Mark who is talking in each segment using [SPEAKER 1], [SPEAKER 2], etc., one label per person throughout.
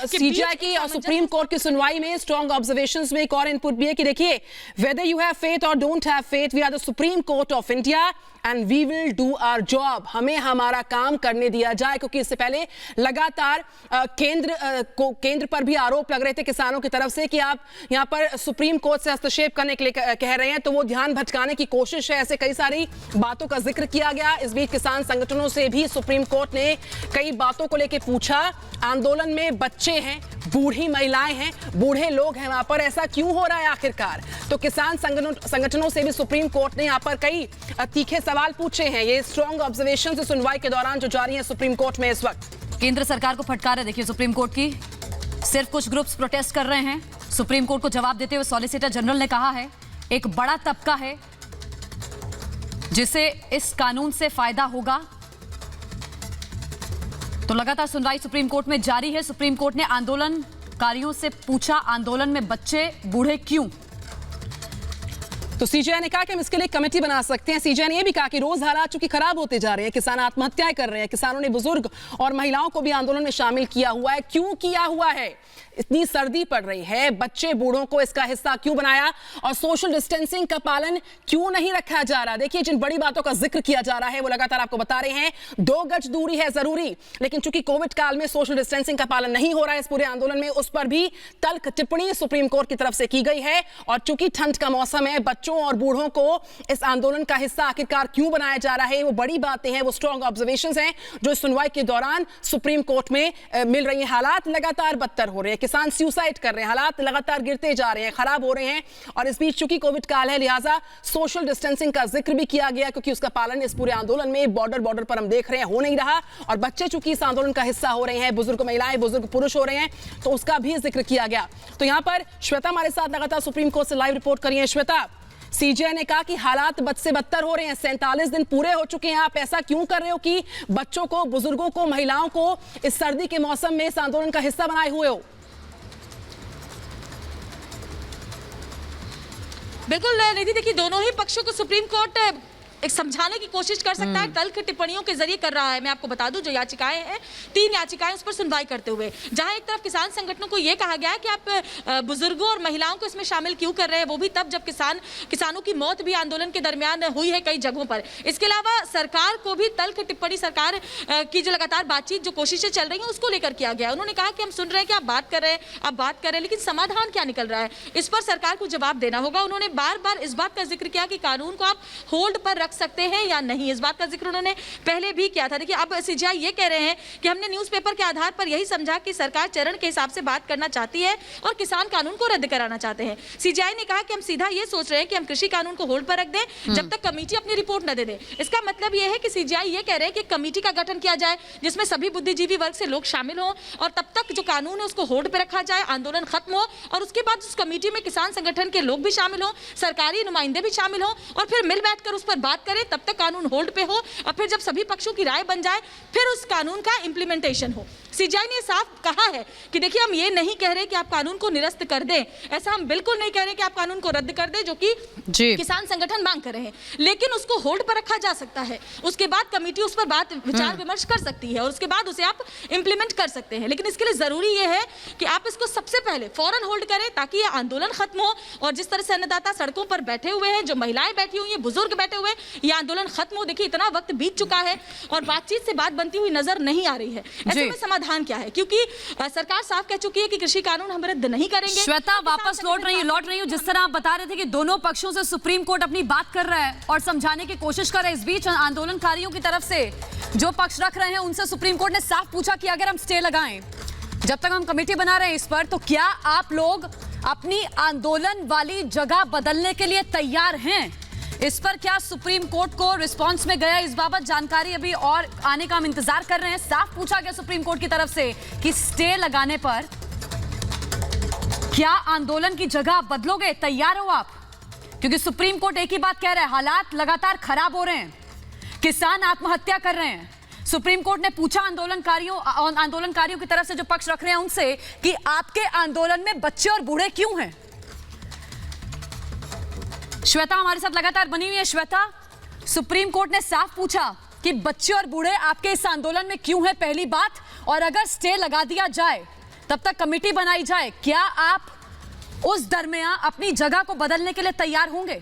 [SPEAKER 1] CGI की supreme court की सुनवाई में स्ट्रॉन्ग ऑब्जर्वेशंस में एक और इनपुट भी है कि देखिए, वेदर यू हैव फेथ और don't have faith, we are the supreme court of India and we will do our job. हमें हमारा काम करने दिया जाए, क्योंकि इससे पहले लगातार केंद्र पर भी आरोप लग रहे थे किसानों की तरफ से कि आप यहां पर सुप्रीम कोर्ट से हस्तक्षेप करने के लिए कह रहे हैं, तो वो ध्यान भटकाने की कोशिश है। ऐसे कई सारी बातों का जिक्र किया गया। इस बीच किसान संगठनों से भी सुप्रीम कोर्ट ने कई बातों को लेकर पूछा। आंदोलन में बच्चे हैं, बूढ़ी महिलाएं हैं, बूढ़े लोग हैं, वहां पर ऐसा क्यों हो रहा है आखिरकार? तो किसान संगठनों से भी सुप्रीम कोर्ट ने यहां पर कई तीखे सवाल पूछे हैं। ये स्ट्रॉन्ग ऑब्जर्वेशन सुनवाई के दौरान जो जारी है सुप्रीम कोर्ट में इस वक्त।
[SPEAKER 2] केंद्र सरकार को फटकार है देखिए सुप्रीम कोर्ट की। सिर्फ कुछ ग्रुप्स प्रोटेस्ट कर रहे हैं। सुप्रीम कोर्ट को जवाब देते हुए सॉलिसिटर जनरल ने कहा है एक बड़ा तबका है जिसे इस कानून से फायदा होगा। तो लगातार सुनवाई सुप्रीम कोर्ट में जारी है। सुप्रीम कोर्ट ने आंदोलनकारियों से पूछा, आंदोलन में बच्चे बूढ़े क्यों?
[SPEAKER 1] तो सीजीआई ने कहा कि हम इसके लिए कमेटी बना सकते हैं। सीजीआई ने यह भी कहा कि रोज हालात चूंकि खराब होते जा रहे हैं, किसान आत्महत्याएं कर रहे हैं, किसानों ने बुजुर्ग और महिलाओं को भी आंदोलन में शामिल किया हुआ है। क्यों किया हुआ है? इतनी सर्दी पड़ रही है, बच्चे बूढ़ों को इसका हिस्सा क्यों बनाया और सोशल डिस्टेंसिंग का पालन क्यों नहीं रखा जा रहा? देखिए, जिन बड़ी बातों का जिक्र किया जा रहा है वो लगातार आपको बता रहे हैं। 2 गज दूरी है जरूरी, लेकिन चूंकि कोविड काल में सोशल डिस्टेंसिंग का पालन नहीं हो रहा है इस पूरे आंदोलन में, उस पर भी तल्ख टिप्पणी सुप्रीम कोर्ट की तरफ से की गई है। और चूंकि ठंड का मौसम है, बच्चों और बूढ़ों को इस आंदोलन का हिस्सा आखिरकार क्यों बनाया जा रहा है, वो बड़ी बातें हैं, वो स्ट्रॉन्ग ऑब्जर्वेशंस हैं जो इस सुनवाई के दौरान सुप्रीम कोर्ट में मिल रही हैं। हालात लगातार बदतर हो रहे हैं, किसान सुसाइड कर रहे हैं, हालात लगातार गिरते जा रहे हैं, खराब हो रहे हैं। और इस बीच चूंकि कोविड काल है, लिहाजा सोशल डिस्टेंसिंग का जिक्र भी किया गया, क्योंकि उसका पालन इस पूरे आंदोलन में बॉर्डर पर हम देख रहे हैं हो नहीं रहा। और बच्चे चूंकि इस आंदोलन का हिस्सा हो रहे हैं, बुजुर्ग महिलाएं, बुजुर्ग पुरुष हो रहे हैं, तो उसका भी जिक्र किया गया। तो यहां पर श्वेता हमारे साथ लगातार सुप्रीम कोर्ट से लाइव रिपोर्ट करी है। श्वेता, सीजीआई ने कहा कि हालात बद से बदतर हो रहे हैं, 47 दिन पूरे हो चुके हैं, आप ऐसा क्यों कर रहे हो कि बच्चों को, बुजुर्गों को, महिलाओं को इस सर्दी के मौसम में इस आंदोलन का हिस्सा बनाए हुए हो?
[SPEAKER 3] बिल्कुल निधि, देखिए दोनों ही पक्षों को सुप्रीम कोर्ट एक समझाने की कोशिश कर सकता है, तल्ख टिप्पणियों के जरिए कर रहा है। मैं आपको बता दूं जो याचिकाएं हैं, 3 याचिकाएं उस पर सुनवाई करते हुए, जहां एक तरफ किसान संगठनों को यह कहा गया है कि आप बुजुर्गों और महिलाओं को इसमें शामिल क्यों कर रहे हैं, वो भी तब जब किसानों की मौत भी आंदोलन के दरमियान हुई है कई जगहों पर। इसके अलावा सरकार को भी तल्ख टिप्पणी, सरकार की जो लगातार बातचीत, जो कोशिशें चल रही है उसको लेकर किया गया। उन्होंने कहा कि हम सुन रहे हैं कि आप बात कर रहे हैं, लेकिन समाधान क्या निकल रहा है, इस पर सरकार को जवाब देना होगा। उन्होंने बार बार इस बात का जिक्र किया कि कानून को आप होल्ड पर रख सकते हैं या नहीं, इस बात का जिक्र उन्होंने पहले भी किया था। देखिए, अब सीजीआई ये कह रहे हैं कि हमने न्यूज़पेपर के आधार पर यही समझा कि सरकार चरण के हिसाब से बात करना चाहती है और किसान कानून को रद्द कराना चाहते हैं। सीजीआई ने कहा कि हम सीधा ये सोच रहे हैं कि हम कृषि कानून को होल्ड पर रख दें जब तक कमेटी अपनी रिपोर्ट न दे दे। इसका मतलब यह है कि सीजीआई ये कह रहे हैं कि कमेटी का गठन किया जाए जिसमें सभी बुद्धिजीवी वर्ग से लोग शामिल हों और तब तक जो कानून है उसको होल्ड पर रखा जाए, आंदोलन खत्म हो और उसके बाद उस कमेटी में किसान संगठन के लोग भी शामिल हों, सरकारी नुमाइंदे भी शामिल हों और फिर मिल बैठकर उस पर बात करें। तब तक कानून होल्ड पे हो और फिर जब सभी पक्षों की राय बन जाए फिर उस कानून का इंप्लीमेंटेशन हो। सीजीआई ने साफ कहा है कि देखिए, हम ये नहीं कह रहे कि आप कानून को निरस्त कर दें, ऐसा हम बिल्कुल नहीं कह रहे कि आप कानून को रद्द कर दें, जो कि किसान संगठन मांग कर रहे हैं, लेकिन उसको होल्ड पर रखा जा सकता है। उसके बाद कमेटी उस पर बात विचार विमर्श कर सकती है और उसके बाद उसे आप इंप्लीमेंट कर सकते हैं। लेकिन इसके लिए जरूरी यह है कि आप इसको सबसे पहले फौरन होल्ड करें ताकि यह आंदोलन खत्म हो और जिस तरह से अन्नदाता सड़कों पर बैठे हुए हैं, जो महिलाएं बैठी हुई हैं, बुजुर्ग बैठे हुए हैं, यह आंदोलन खत्म हो। देखिए, इतना वक्त बीत चुका है और बातचीत से बात बनती हुई नजर नहीं आ रही है। ऐसे में समाधान क्या है, क्योंकि सरकार साफ कह चुकी है कि कृषि कानून हम रद्द नहीं करेंगे।
[SPEAKER 2] श्वेता, वापस लौट रही हूँ जिस तरह आप बता रहे थे कि दोनों पक्षों से सुप्रीम कोर्ट अपनी बात कर रहा है और समझाने की कोशिश कर रहा है। इस बीच आंदोलनकारियों की तरफ से जो पक्ष रख रहे हैं उनसे सुप्रीम कोर्ट ने साफ पूछा कि अगर हम स्टे लगाएं, जब तक हम कमेटी बना रहे हैं इस पर, तो क्या आप लोग अपनी आंदोलन वाली जगह बदलने के लिए तैयार हैं? इस पर क्या सुप्रीम कोर्ट को रिस्पांस में गया, इस बाबत जानकारी अभी और आने का हम इंतजार कर रहे हैं। साफ पूछा गया सुप्रीम कोर्ट की तरफ से कि स्टे लगाने पर क्या आंदोलन की जगह बदलोगे, तैयार हो आप? क्योंकि सुप्रीम कोर्ट एक ही बात कह रहा है, हालात लगातार खराब हो रहे हैं, किसान आत्महत्या कर रहे हैं। सुप्रीम कोर्ट ने पूछा आंदोलनकारियों की तरफ से जो पक्ष रख रहे हैं उनसे कि आपके आंदोलन में बच्चे और बूढ़े क्यों हैं। श्वेता हमारे साथ लगातार बनी हुई है। श्वेता, सुप्रीम कोर्ट ने साफ पूछा कि बच्चे और बूढ़े आपके इस आंदोलन में क्यों हैं, पहली बात, और अगर स्टे लगा दिया जाए तब तक कमेटी बनाई जाए। क्या आप उस दरमियान अपनी जगह को बदलने के लिए तैयार होंगे?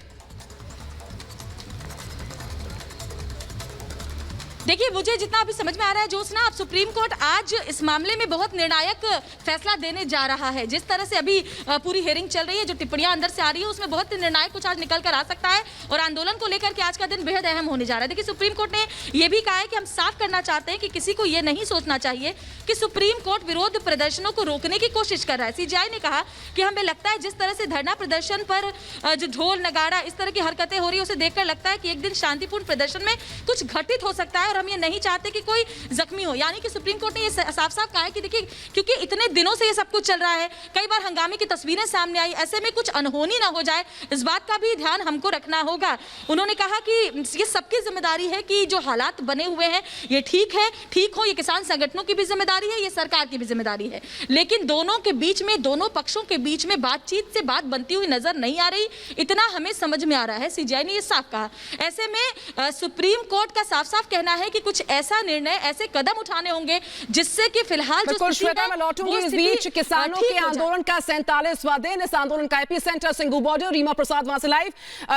[SPEAKER 3] देखिए, मुझे जितना अभी समझ में आ रहा है जोशना, आप सुप्रीम कोर्ट आज इस मामले में बहुत निर्णायक फैसला देने जा रहा है। जिस तरह से अभी पूरी हियरिंग चल रही है, जो टिप्पणियां अंदर से आ रही है, उसमें बहुत निर्णायक कुछ आज निकल कर आ सकता है और आंदोलन को लेकर के आज का दिन बेहद अहम होने जा रहा है। देखिए, सुप्रीम कोर्ट ने यह भी कहा है कि हम साफ करना चाहते हैं कि किसी को यह नहीं सोचना चाहिए कि सुप्रीम कोर्ट विरोध प्रदर्शनों को रोकने की कोशिश कर रहा है। सीजेआई ने कहा कि हमें लगता है जिस तरह से धरना प्रदर्शन पर जो ढोल नगाड़ा इस तरह की हरकतें हो रही है, उसे देखकर लगता है कि एक दिन शांतिपूर्ण प्रदर्शन में कुछ घटित हो सकता है और हम ये नहीं चाहते कि कोई जख्मी हो। यानी कि सुप्रीम कोर्ट ने ये साफ साफ कहा है कि देखिए, क्योंकि इतने दिनों से ये सब कुछ चल रहा है, कई बार हंगामे की तस्वीरें सामने आई, ऐसे में कुछ अनहोनी ना हो जाए, इस बात का भी ध्यान हमको रखना होगा। उन्होंने कहा कि ये सबकी जिम्मेदारी है कि जो हालात बने हुए हैं ये ठीक है, ठीक हो, ये किसान संगठनों की भी जिम्मेदारी है, ये सरकार की भी जिम्मेदारी है, लेकिन दोनों के बीच में, दोनों पक्षों के बीच में बातचीत से बात बनती हुई नजर नहीं आ रही, इतना हमें समझ में आ रहा है। सीजेआई ने ये साफ कहा। ऐसे में सुप्रीम कोर्ट का साफ साफ कहना है कि कुछ ऐसा निर्णय, ऐसे कदम उठाने होंगे जिससे कि फिलहाल जो
[SPEAKER 1] श्वेता, मैं लौटूंगी इस बीच। किसानों के आंदोलन का 47वां दिन, इस आंदोलन का एपीसेंटर सिंगू बॉर्डर। रीमा प्रसाद वहां से लाइव।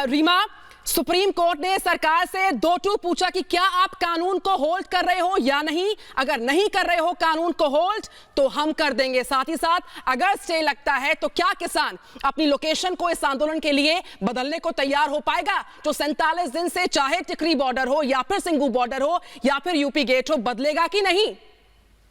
[SPEAKER 1] रीमा, सुप्रीम कोर्ट ने सरकार से 2-2 पूछा कि क्या आप कानून को होल्ड कर रहे हो या नहीं। अगर नहीं कर रहे हो कानून को होल्ड तो हम कर देंगे। साथ ही साथ अगर स्टे लगता है तो क्या किसान अपनी लोकेशन को इस आंदोलन के लिए बदलने को तैयार हो पाएगा? तो 47 दिन से चाहे टिकरी बॉर्डर हो या फिर सिंगू बॉर्डर हो या फिर यूपी गेट हो, बदलेगा कि नहीं?